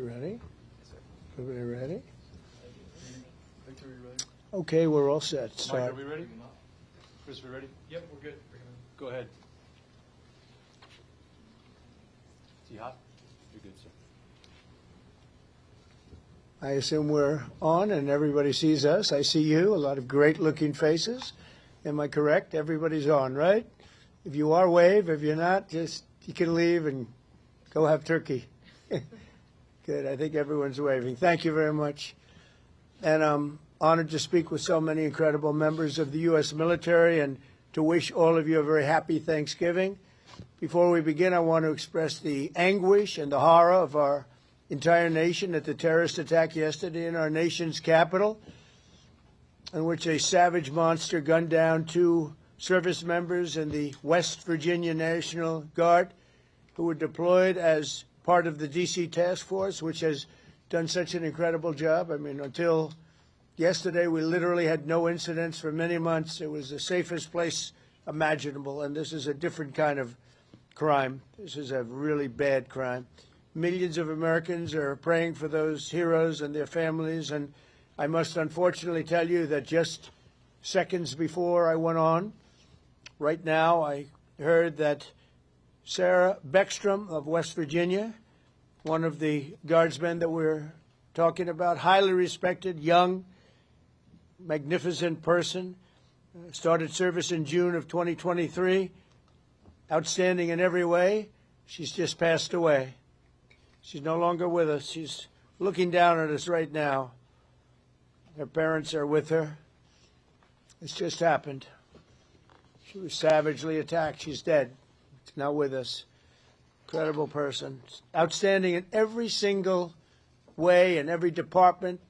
ready? Everybody ready? Victor, are you ready? Okay, we're all set. Mike, Start. are we ready? Chris, we ready? Yep, we're good. Go ahead. Is he hot? You're good, sir. I assume we're on and everybody sees us. I see you, a lot of great-looking faces. Am I correct? Everybody's on, right? If you are, wave. If you're not, just you can leave and go have turkey. Good. I think everyone's waving. Thank you very much. And I'm honored to speak with so many incredible members of the U.S. military and to wish all of you a very happy Thanksgiving. Before we begin, I want to express the anguish and the horror of our entire nation at the terrorist attack yesterday in our nation's capital, in which a savage monster gunned down 2 service members in the West Virginia National Guard who were deployed as part of the D.C. task force, which has done such an incredible job. I mean, until yesterday, we literally had no incidents for many months. It was the safest place imaginable, and this is a different kind of crime. This is a really bad crime. Millions of Americans are praying for those heroes and their families, and I must unfortunately tell you that just seconds before I went on, right now, I heard that Sarah Beckstrom of West Virginia, one of the guardsmen that we're talking about, highly respected, young, magnificent person, started service in June of 2023, outstanding in every way. She's just passed away. She's no longer with us. She's looking down at us right now. Her parents are with her. It's just happened. She was savagely attacked. She's dead. She's not with us. Incredible person. Outstanding in every single way, in every department.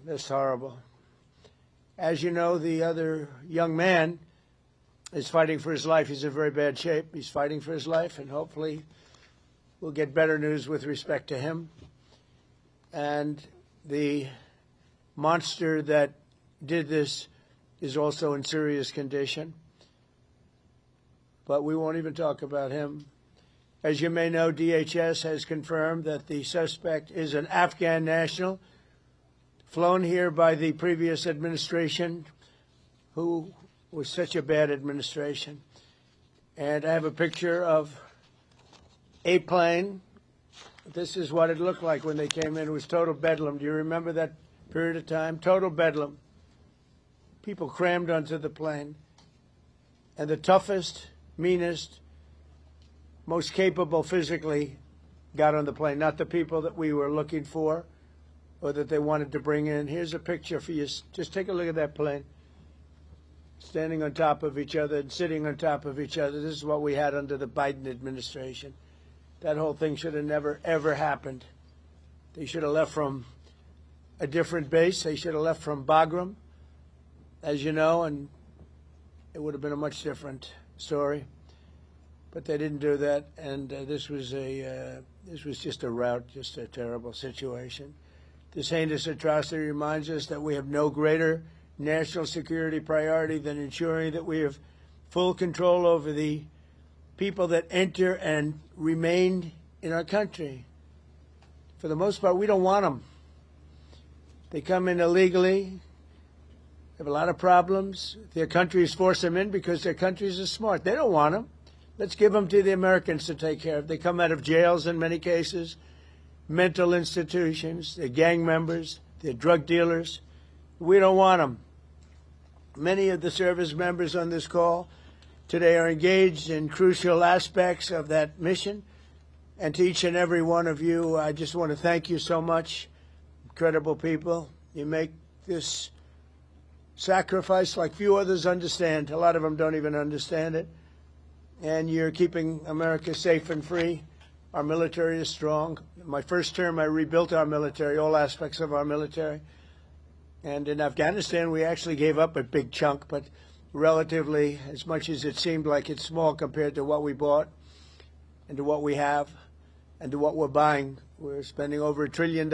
That's horrible. As you know, the other young man is fighting for his life. He's in very bad shape. He's fighting for his life, and hopefully we'll get better news with respect to him. And the monster that did this is also in serious condition. But we won't even talk about him. As you may know, DHS has confirmed that the suspect is an Afghan national flown here by the previous administration, who was such a bad administration. And I have a picture of a plane. This is what it looked like when they came in. It was total bedlam. Do you remember that period of time? Total bedlam. People crammed onto the plane. And the toughest, meanest, most capable physically got on the plane, not the people that we were looking for or that they wanted to bring in. Here's a picture for you. Just take a look at that plane. Standing on top of each other and sitting on top of each other. This is what we had under the Biden administration. That whole thing should have never, ever happened. They should have left from a different base. They should have left from Bagram, as you know, and it would have been a much different story. But they didn't do that, and this was just a rout, just a terrible situation. This heinous atrocity reminds us that we have no greater national security priority than ensuring that we have full control over the people that enter and remain in our country. For the most part, we don't want them. They come in illegally. They have a lot of problems. Their countries force them in because their countries are smart. They don't want them. Let's give them to the Americans to take care of. They come out of jails in many cases, mental institutions, they're gang members, they're drug dealers. We don't want them. Many of the service members on this call today are engaged in crucial aspects of that mission. And to each and every one of you, I just want to thank you so much. Incredible people. You make this sacrifice like few others understand. A lot of them don't even understand it. And you're keeping America safe and free. Our military is strong. In my first term, I rebuilt our military, all aspects of our military. And in Afghanistan, we actually gave up a big chunk, but relatively, as much as it seemed like it's small compared to what we bought and to what we have and to what we're buying. We're spending over $1 trillion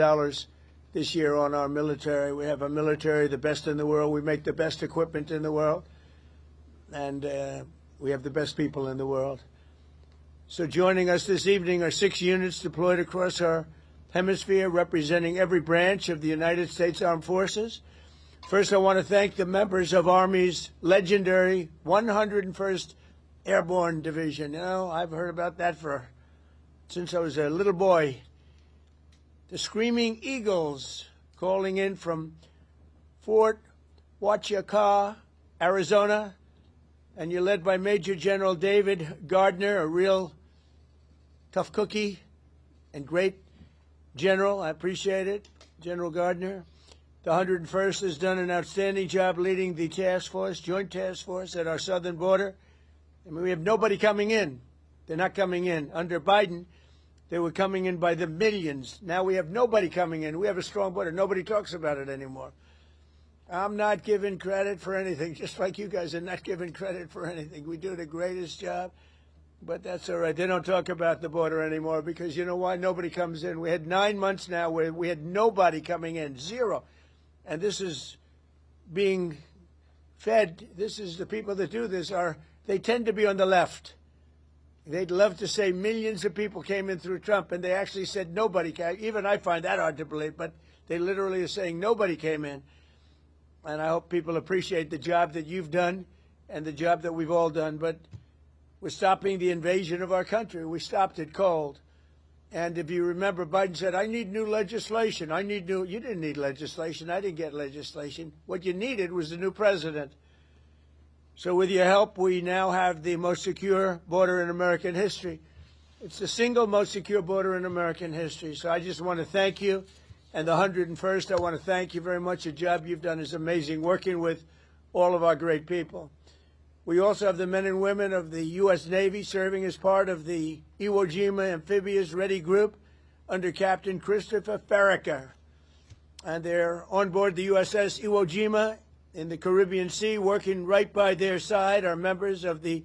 this year on our military. We have a military, the best in the world. We make the best equipment in the world. And we have the best people in the world. So joining us this evening are 6 units deployed across our hemisphere, representing every branch of the United States Armed Forces. First, I want to thank the members of Army's legendary 101st Airborne Division. You know, I've heard about that since I was a little boy. The Screaming Eagles, calling in from Fort Huachuca, Arizona, and you're led by Major General David Gardner, a real tough cookie and great general. I appreciate it, General Gardner. The 101st has done an outstanding job leading the task force, joint task force at our southern border. I mean, we have nobody coming in. They're not coming in. Under Biden, they were coming in by the millions. Now we have nobody coming in. We have a strong border. Nobody talks about it anymore. I'm not giving credit for anything, just like you guys are not giving credit for anything. We do the greatest job, but that's all right. They don't talk about the border anymore because you know why? Nobody comes in. We had 9 months now where we had nobody coming in, zero. And this is being fed. This is the people that do this they tend to be on the left. They'd love to say millions of people came in through Trump, and they actually said nobody came. Even I find that hard to believe, but they literally are saying nobody came in. And I hope people appreciate the job that you've done and the job that we've all done. But we're stopping the invasion of our country. We stopped it cold. And if you remember, Biden said, I need new legislation. You didn't need legislation. I didn't get legislation. What you needed was a new president. So with your help, we now have the most secure border in American history. It's the single most secure border in American history. So I just want to thank you. And the 101st, I want to thank you very much. The job you've done is amazing, working with all of our great people. We also have the men and women of the U.S. Navy serving as part of the Iwo Jima Amphibious Ready Group under Captain Christopher Farraker. And they're on board the USS Iwo Jima in the Caribbean Sea. Working right by their side are members of the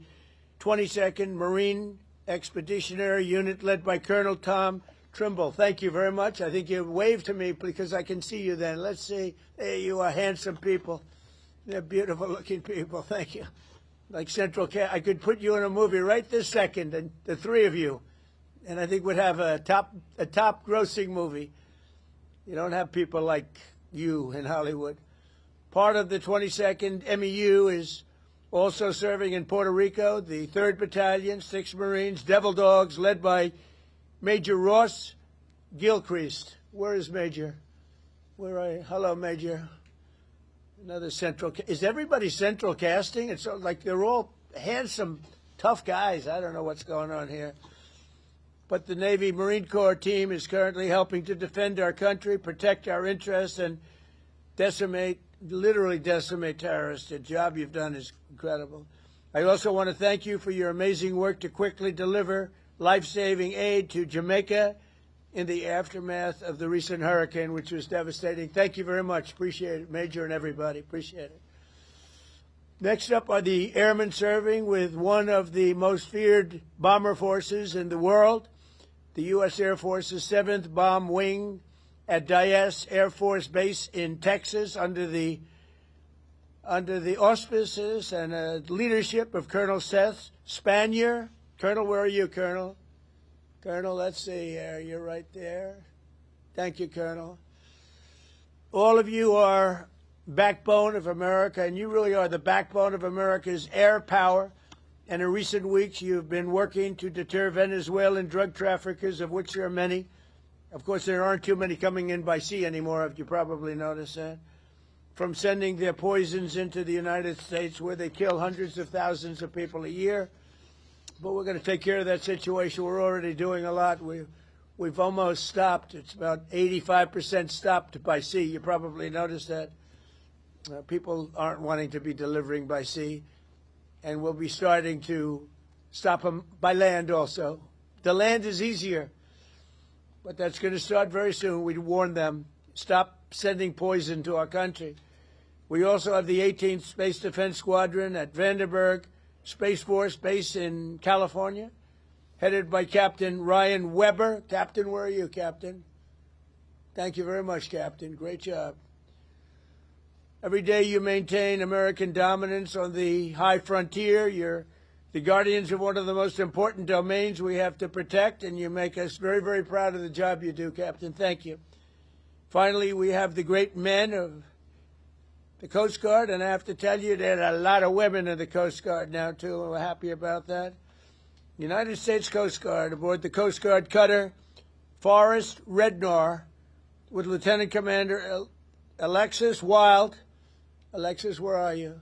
22nd Marine Expeditionary Unit led by Colonel Tom Trimble. Thank you very much. I think you waved to me because I can see you then. Let's see. There you are, handsome people. They're beautiful-looking people. Thank you. Like Central Cat, I could put you in a movie right this second, and the three of you, and I think we'd have a top grossing movie. You don't have people like you in Hollywood. Part of the 22nd MEU is also serving in Puerto Rico, the 3rd Battalion, 6 Marines, Devil Dogs, led by Major Ross Gilchrist. Where is Major? Where are you? Hello, Major. Another central. Is everybody central casting? It's like they're all handsome, tough guys. I don't know what's going on here. But the Navy Marine Corps team is currently helping to defend our country, protect our interests, and literally decimate terrorists. The job you've done is incredible. I also want to thank you for your amazing work to quickly deliver life-saving aid to Jamaica in the aftermath of the recent hurricane, which was devastating. Thank you very much. Appreciate it, Major and everybody. Appreciate it. Next up are the airmen serving with one of the most feared bomber forces in the world, the U.S. Air Force's 7th Bomb Wing at Dyess Air Force Base in Texas under the auspices and leadership of Colonel Seth Spanier. Colonel, where are you, Colonel? Colonel, let's see here. You're right there. Thank you, Colonel. All of you are backbone of America, and you really are the backbone of America's air power. And in recent weeks, you've been working to deter Venezuelan drug traffickers, of which there are many. Of course, there aren't too many coming in by sea anymore, if you probably noticed that. From sending their poisons into the United States, where they kill hundreds of thousands of people a year. But we're going to take care of that situation. We're already doing a lot. We've almost stopped. It's about 85% stopped by sea. You probably noticed that. People aren't wanting to be delivering by sea. And we'll be starting to stop them by land also. The land is easier. But that's going to start very soon. We warn them. Stop sending poison to our country. We also have the 18th Space Defense Squadron at Vandenberg Space Force Base in California, headed by Captain Ryan Weber. Captain, where are you, Captain? Thank you very much, Captain. Great job. Every day you maintain American dominance on the high frontier. You're the guardians of one of the most important domains we have to protect, and you make us very, very proud of the job you do, Captain. Thank you. Finally, we have the great men of the Coast Guard, and I have to tell you, there are a lot of women in the Coast Guard now, too, and we're happy about that. United States Coast Guard aboard the Coast Guard cutter Forrest Rednor with Lieutenant Commander Alexis Wild. Alexis, where are you?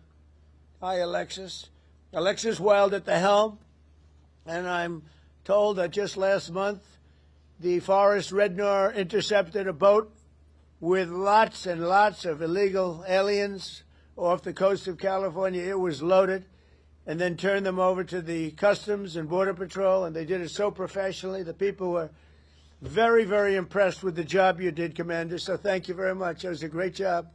Hi, Alexis. Alexis Wild at the helm, and I'm told that just last month the Forrest Rednor intercepted a boat with lots and lots of illegal aliens off the coast of California. It was loaded, and then turned them over to the Customs and Border Patrol, and they did it so professionally. The people were very, very impressed with the job you did, Commander, so thank you very much. It was a great job.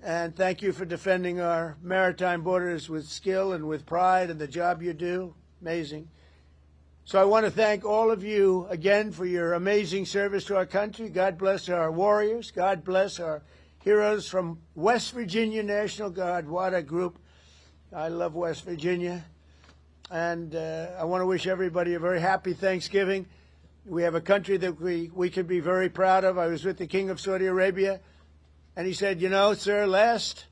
And thank you for defending our maritime borders with skill and with pride, and the job you do. Amazing. So I want to thank all of you again for your amazing service to our country. God bless our warriors. God bless our heroes from West Virginia National Guard. What a group. I love West Virginia. And I want to wish everybody a very happy Thanksgiving. We have a country that we can be very proud of. I was with the King of Saudi Arabia, and he said, you know, sir, last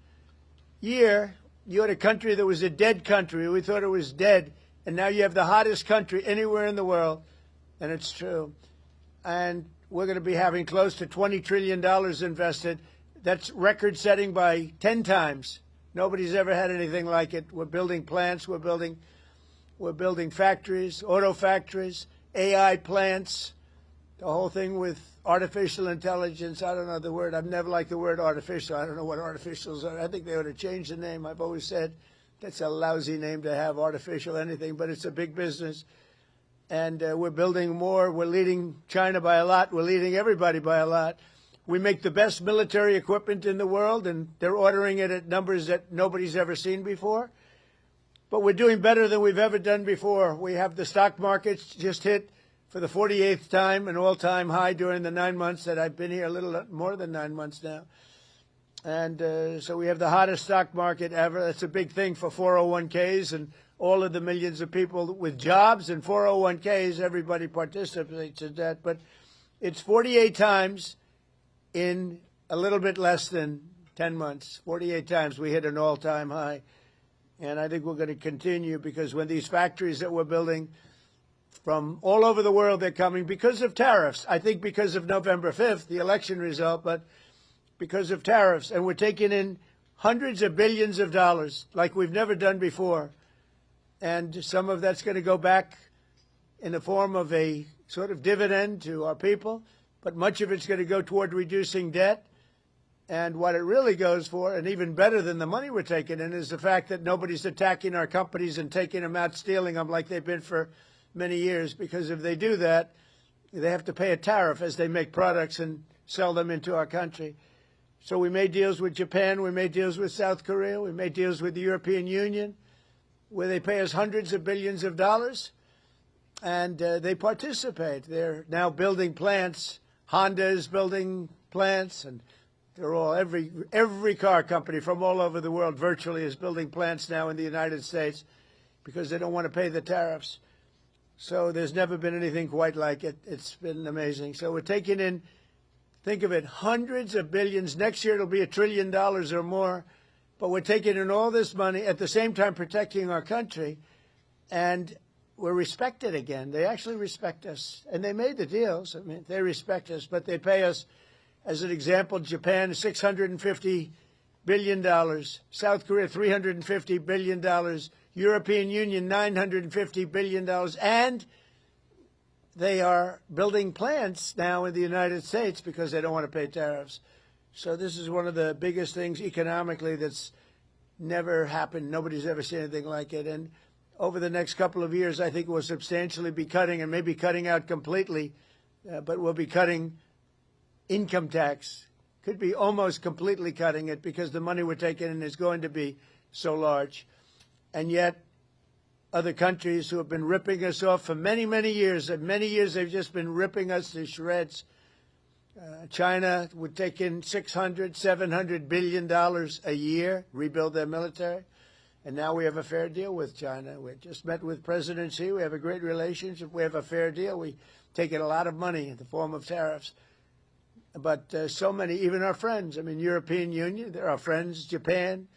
year you had a country that was a dead country. We thought it was dead. And now you have the hottest country anywhere in the world. And it's true. And we're going to be having close to $20 trillion invested. That's record setting by 10 times. Nobody's ever had anything like it. We're building plants. We're building factories, auto factories, AI plants, the whole thing with artificial intelligence. I don't know the word. I've never liked the word artificial. I don't know what artificials are. I think they ought to change the name. I've always said that's a lousy name to have, artificial anything, but it's a big business. And we're building more. We're leading China by a lot. We're leading everybody by a lot. We make the best military equipment in the world, and they're ordering it at numbers that nobody's ever seen before. But we're doing better than we've ever done before. We have the stock markets just hit, for the 48th time, an all-time high during the 9 months that I've been here, a little more than 9 months now. And so we have the hottest stock market ever. That's a big thing for 401ks and all of the millions of people with jobs and 401ks. Everybody participates in that. But it's 48 times in a little bit less than 10 months. 48 times we hit an all-time high. And I think we're going to continue, because when these factories that we're building from all over the world, they're coming because of tariffs. I think because of November 5th, the election result, but because of tariffs. And we're taking in hundreds of billions of dollars like we've never done before. And some of that's going to go back in the form of a sort of dividend to our people, but much of it's going to go toward reducing debt. And what it really goes for, and even better than the money we're taking in, is the fact that nobody's attacking our companies and taking them out, stealing them like they've been for many years, because if they do that, they have to pay a tariff as they make products and sell them into our country. So we made deals with Japan, we made deals with South Korea, we made deals with the European Union, where they pay us hundreds of billions of dollars, and they participate. They're now building plants. Honda is building plants, and they're all, every car company from all over the world virtually is building plants now in the United States, because they don't want to pay the tariffs. So there's never been anything quite like it. It's been amazing. So we're taking in, think of it, hundreds of billions. Next year it'll be $1 trillion or more. But we're taking in all this money, at the same time protecting our country. And we're respected again. They actually respect us. And they made the deals. I mean, they respect us. But they pay us, as an example, Japan, $650 billion. South Korea, $350 billion. European Union, $950 billion, and they are building plants now in the United States because they don't want to pay tariffs. So this is one of the biggest things economically that's never happened. Nobody's ever seen anything like it. And over the next couple of years, I think we'll substantially be cutting, and maybe cutting out completely, but we'll be cutting income tax. Could be almost completely cutting it, because the money we're taking in is going to be so large. And yet, other countries who have been ripping us off for many, many years, and many years they've just been ripping us to shreds. China would take in $600, $700 billion a year, rebuild their military. And now we have a fair deal with China. We just met with President Xi. We have a great relationship. We have a fair deal. We take in a lot of money in the form of tariffs. But so many, even our friends, I mean, European Union, they're our friends. Japan,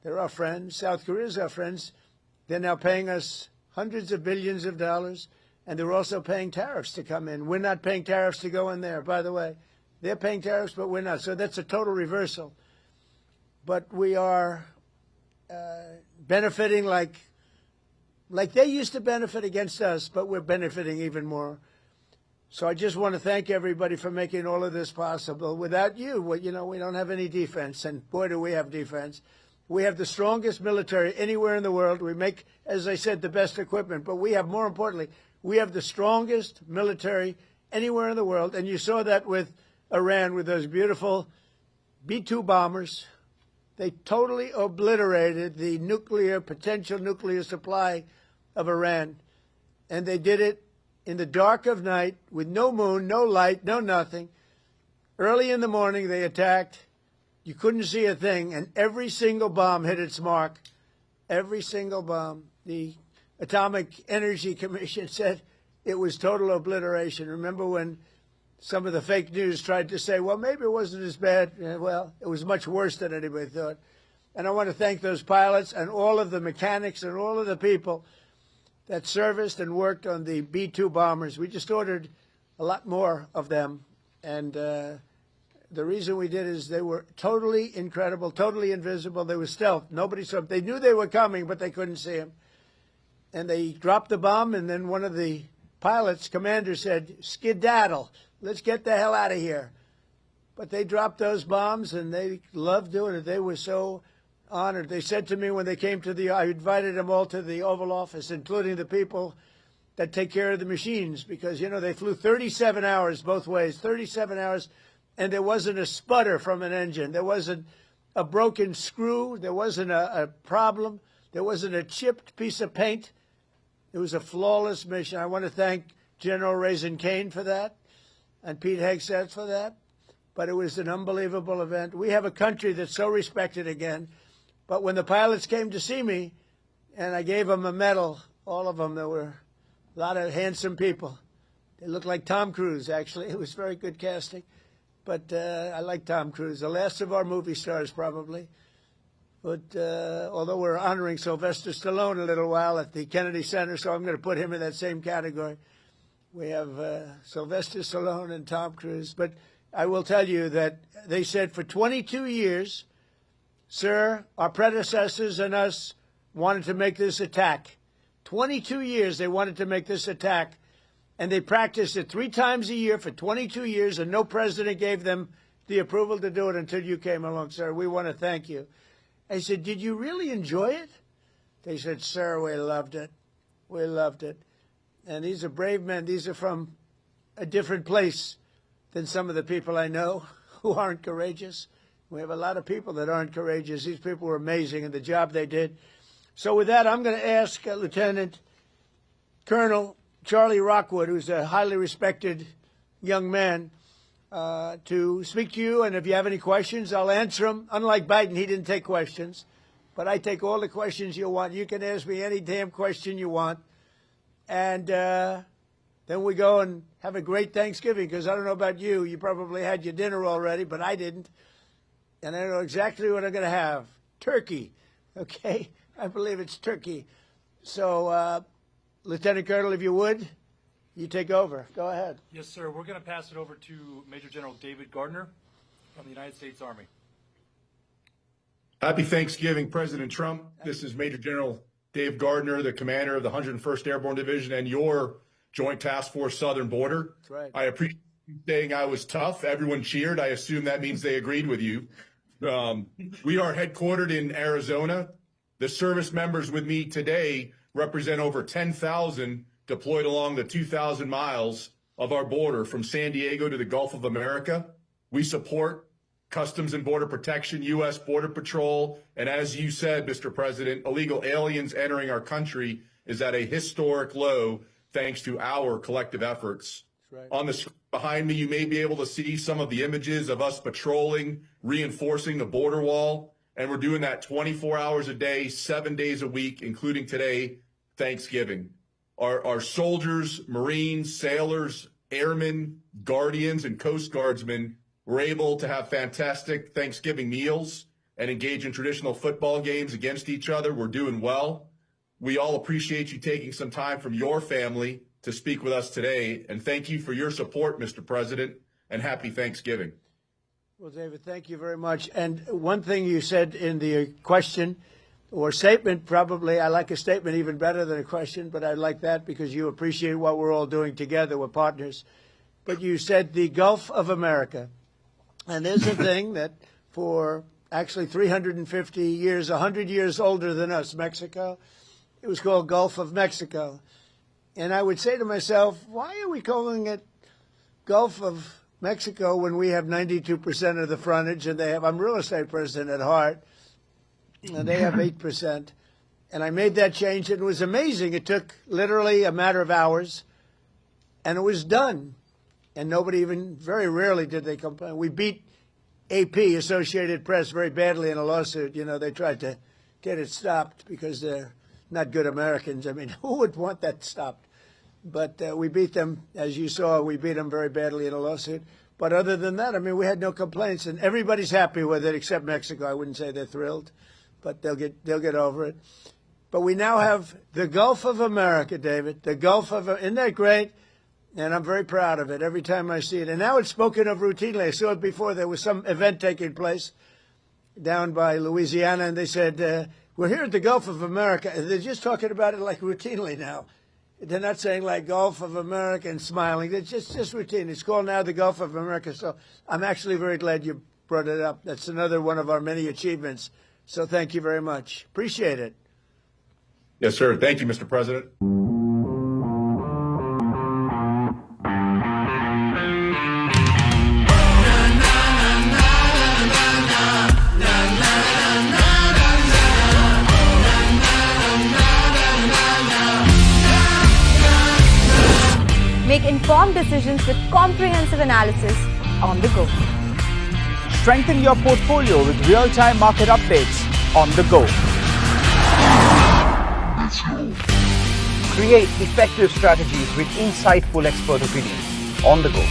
they're our friends. South Korea is our friends. They're now paying us hundreds of billions of dollars, and they're also paying tariffs to come in. We're not paying tariffs to go in there, by the way. They're paying tariffs, but we're not. So that's a total reversal. But we are benefiting like they used to benefit against us, but we're benefiting even more. So I just want to thank everybody for making all of this possible. Without you, well, you know, we don't have any defense, and boy, do we have defense. We have the strongest military anywhere in the world. We make, as I said, the best equipment, but we have, more importantly, we have the strongest military anywhere in the world, and you saw that with Iran, with those beautiful B-2 bombers. They totally obliterated the potential nuclear supply of Iran. And they did it in the dark of night with no moon, no light, no nothing. Early in the morning, they attacked. You couldn't see a thing. And every single bomb hit its mark. Every single bomb. The Atomic Energy Commission said it was total obliteration. Remember when some of the fake news tried to say, well, maybe it wasn't as bad. Well, it was much worse than anybody thought. And I want to thank those pilots and all of the mechanics and all of the people that serviced and worked on the B-2 bombers. We just ordered a lot more of them. And the reason we did is they were totally incredible, totally invisible. They were stealth. Nobody saw them. They knew they were coming, but they couldn't see them. And they dropped the bomb, and then one of the pilots, commander, said, skedaddle. Let's get the hell out of here. But they dropped those bombs, and they loved doing it. They were so honored. They said to me when they came to I invited them all to the Oval Office, including the people that take care of the machines, because, you know, they flew 37 hours both ways, 37 hours, and there wasn't a sputter from an engine. There wasn't a broken screw. There wasn't a problem. There wasn't a chipped piece of paint. It was a flawless mission. I want to thank General Raisin Kane for that, and Pete Hegseth for that. But it was an unbelievable event. We have a country that's so respected again. But when the pilots came to see me, and I gave them a medal, all of them, there were a lot of handsome people. They looked like Tom Cruise, actually. It was very good casting. But I like Tom Cruise, the last of our movie stars, probably. But although we're honoring Sylvester Stallone a little while at the Kennedy Center, so I'm going to put him in that same category. We have Sylvester Stallone and Tom Cruise. But I will tell you that they said for 22 years, sir, our predecessors and us wanted to make this attack. 22 years they wanted to make this attack. And they practiced it 3 times a year for 22 years, and no president gave them the approval to do it until you came along, sir. We want to thank you. I said, did you really enjoy it? They said, sir, we loved it. We loved it. And these are brave men. These are from a different place than some of the people I know who aren't courageous. We have a lot of people that aren't courageous. These people were amazing in the job they did. So with that, I'm going to ask Lieutenant Colonel Charlie Rockwood, who's a highly respected young man, to speak to you. And if you have any questions, I'll answer them. Unlike Biden, he didn't take questions. But I take all the questions you want. You can ask me any damn question you want. And then we go and have a great Thanksgiving, because I don't know about you. You probably had your dinner already, but I didn't. And I know exactly what I'm going to have. Turkey. Okay? I believe it's turkey. So, Lieutenant Colonel, if you would, you take over. Go ahead. Yes, sir. We're going to pass it over to Major General David Gardner from the United States Army. Happy Thanksgiving, President Trump. This is Major General Dave Gardner, the commander of the 101st Airborne Division and your Joint Task Force Southern Border. That's right. I appreciate you saying I was tough. Everyone cheered. I assume that means they agreed with you. We are headquartered in Arizona. The service members with me today represent over 10,000 deployed along the 2,000 miles of our border from San Diego to the Gulf of America. We support Customs and Border Protection, U.S. Border Patrol, and as you said, Mr. President, illegal aliens entering our country is at a historic low thanks to our collective efforts. Right. On the screen behind me, you may be able to see some of the images of us patrolling, reinforcing the border wall, And we're doing that 24 hours a day, 7 days a week, including today, Thanksgiving. Our soldiers, Marines, sailors, airmen, guardians, and Coast Guardsmen were able to have fantastic Thanksgiving meals and engage in traditional football games against each other. We're doing well. We all appreciate you taking some time from your family to speak with us today. And thank you for your support, Mr. President, and happy Thanksgiving. Well, David, thank you very much. And one thing you said in the question or statement, probably, I like a statement even better than a question, but I like that because you appreciate what we're all doing together. We're partners. But you said the Gulf of America. And there's a thing that for actually 350 years, 100 years older than us, Mexico, it was called Gulf of Mexico. And I would say to myself, why are we calling it Gulf of Mexico when we have 92% of the frontage and they have, I'm a real estate person at heart, and they have 8%. And I made that change, and it was amazing. It took literally a matter of hours, and it was done. And nobody even, very rarely did they complain. We beat AP, Associated Press, very badly in a lawsuit. You know, they tried to get it stopped because they're not good Americans. I mean, who would want that stopped? But we beat them, as you saw, we beat them very badly in a lawsuit. But other than that, I mean, we had no complaints, and everybody's happy with it except Mexico. I wouldn't say they're thrilled, but they'll get over it. But we now have the Gulf of America, David, the Gulf of, isn't that great? And I'm very proud of it every time I see it. And now it's spoken of routinely. I saw it before. There was some event taking place down by Louisiana, and they said, we're here at the Gulf of America. And they're just talking about it like routinely now. They're not saying like Gulf of America and smiling. It's just routine. It's called now the Gulf of America. So I'm actually very glad you brought it up. That's another one of our many achievements. So thank you very much. Appreciate it. Yes, sir. Thank you, Mr. President. Make informed decisions with comprehensive analysis on the go. Strengthen your portfolio with real-time market updates on the go. Create effective strategies with insightful expert opinions on the go.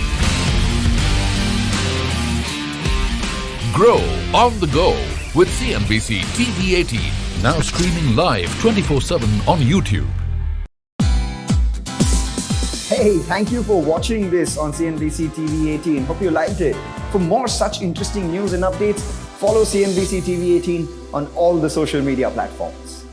Grow on the go with CNBC-TV18, now streaming live 24/7 on YouTube. Hey, thank you for watching this on CNBC TV18. Hope you liked it. For more such interesting news and updates, follow CNBC TV18 on all the social media platforms.